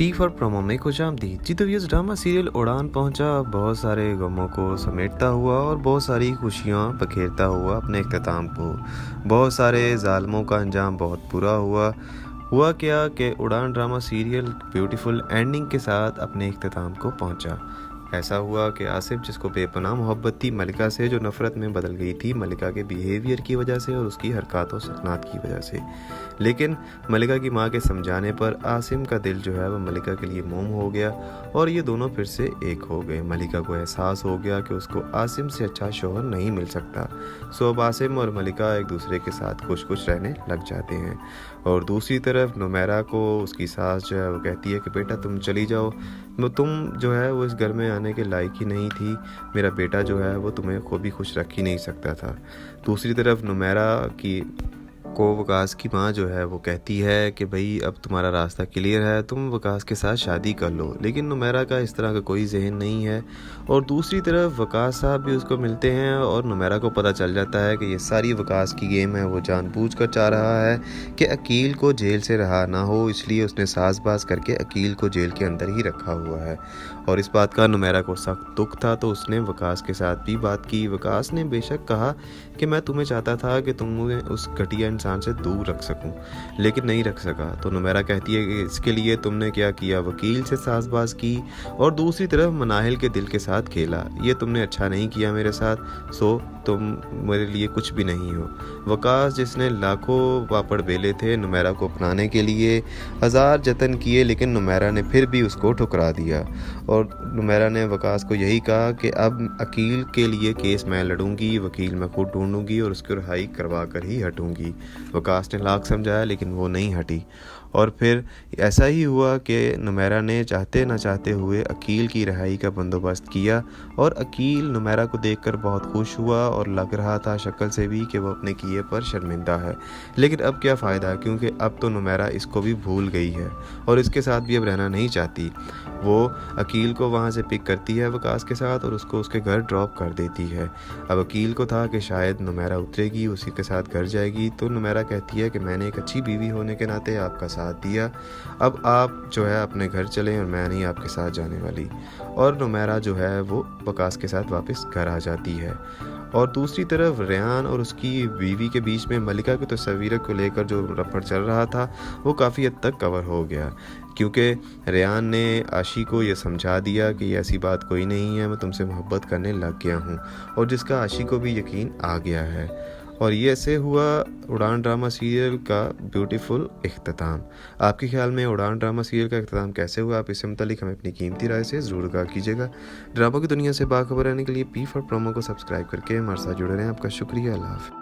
P for promo में खुशामदीद। जी तो ये ड्रामा सीरियल उड़ान पहुंचा बहुत सारे गमों को समेटता हुआ और बहुत सारी खुशियां बखेरता हुआ अपने इख्तिताम को। बहुत सारे जालमों का अंजाम बहुत बुरा हुआ क्या कि उड़ान ड्रामा सीरियल ब्यूटीफुल एंडिंग के साथ अपने इख्तिताम को पहुंचा। ऐसा हुआ कि आसिफ, जिसको बेपनाह मोहब्बत थी मलिका से, जो नफ़रत में बदल गई थी मलिका के बिहेवियर की वजह से और उसकी हरकत और सकनात की वजह से, लेकिन मलिका की माँ के समझाने पर आसिम का दिल जो है वो मलिका के लिए मोम हो गया और ये दोनों फिर से एक हो गए। मलिका को एहसास हो गया कि उसको आसिम से अच्छा शौहर नहीं मिल सकता। सो अब आसिम और मलिका एक दूसरे के साथ खुश खुश रहने लग जाते हैं। और दूसरी तरफ नुमैरा को उसकी सास जो है वो कहती है कि बेटा तुम चली जाओ, तुम जो है वो इस घर में आने के लायक ही नहीं थी, मेरा बेटा जो है वो तुम्हें खूब भी खुश रख ही नहीं सकता था। दूसरी तरफ नुमैरा की को वकास की माँ जो है वो कहती है कि भाई अब तुम्हारा रास्ता क्लियर है, तुम वकास के साथ शादी कर लो, लेकिन नुमैरा का इस तरह का कोई जहन नहीं है। और दूसरी तरफ वकास साहब भी उसको मिलते हैं और नुमैरा को पता चल जाता है कि ये सारी वकास की गेम है, वो जानबूझकर चाह रहा है कि अकील को जेल से रहा ना हो, इसलिए उसने साजबाज करके अकील को जेल के अंदर ही रखा हुआ है। और इस बात का नुमैरा को सख्त दुख था, तो उसने वकास के साथ भी बात की। वकास ने बेशक कहा कि मैं तुम्हें चाहता था कि तुम मुझे उस घटिया इंसान से दूर रख सकूं, लेकिन नहीं रख सका। तो नुमैरा कहती है कि इसके लिए तुमने क्या किया, वकील से साजबाज की और दूसरी तरफ मनाहिल के दिल के साथ खेला। ये तुमने अच्छा नहीं किया मेरे साथ, सो तुम मेरे लिए कुछ भी नहीं हो। वकास, जिसने लाखों पापड़ बेले थे नुमैरा को अपनाने के लिए, हज़ार जतन किए, लेकिन नुमैरा ने फिर भी उसको ठुकरा दिया। और नुमैरा ने वकास को यही कहा कि अब अकील के लिए केस मैं लड़ूंगी, वकील मैं खुद ढूंढूंगी और उसकी रिहाई करवा कर ही हटूंगी। वकास ने लाख समझाया लेकिन वो नहीं हटी। और फिर ऐसा ही हुआ कि नुमैरा ने चाहते न चाहते हुए अकील की रिहाई का बंदोबस्त किया और अकील नुमैरा को देखकर बहुत खुश हुआ और लग रहा था शक्ल से भी कि वो अपने किए पर शर्मिंदा है। लेकिन अब क्या फ़ायदा, क्योंकि अब तो नुमैरा इसको भी भूल गई है और इसके साथ भी अब रहना नहीं चाहती। वो अकील को वहाँ से पिक करती है वकास के साथ और उसको उसके घर ड्रॉप कर देती है। अब अकील को था कि शायद नुमैरा उतरेगी, उसी के साथ घर जाएगी, तो नुमैरा कहती है कि मैंने एक अच्छी बीवी होने के नाते आपका साथ दिया, अब आप जो है अपने घर चलें और मैं नहीं आपके साथ जाने वाली। और नुमैरा जो है वो वकास के साथ वापस घर आ जाती है। और दूसरी तरफ रेहान और उसकी बीवी के बीच में मलिका की तस्वीर को लेकर जो रफड़ चल रहा था वो काफ़ी हद तक कवर हो गया, क्योंकि रेहान ने आशी को ये समझा दिया कि ऐसी बात कोई नहीं है, मैं तुमसे मोहब्बत करने लग गया हूँ, और जिसका आशी को भी यकीन आ गया है। और ये ऐसे हुआ उड़ान ड्रामा सीरियल का ब्यूटीफुल इख्तिताम। आपके ख्याल में उड़ान ड्रामा सीरियल का इख्तिताम कैसे हुआ? आप इससे मुतालिक हमें अपनी कीमती राय से ज़रूर आगाह कीजिएगा। ड्रामा की दुनिया से बाखबर रहने के लिए पी फॉर प्रोमो को सब्सक्राइब करके हमारे साथ जुड़े रहें। आपका शुक्रिया। अल्लाह हाफ़िज़।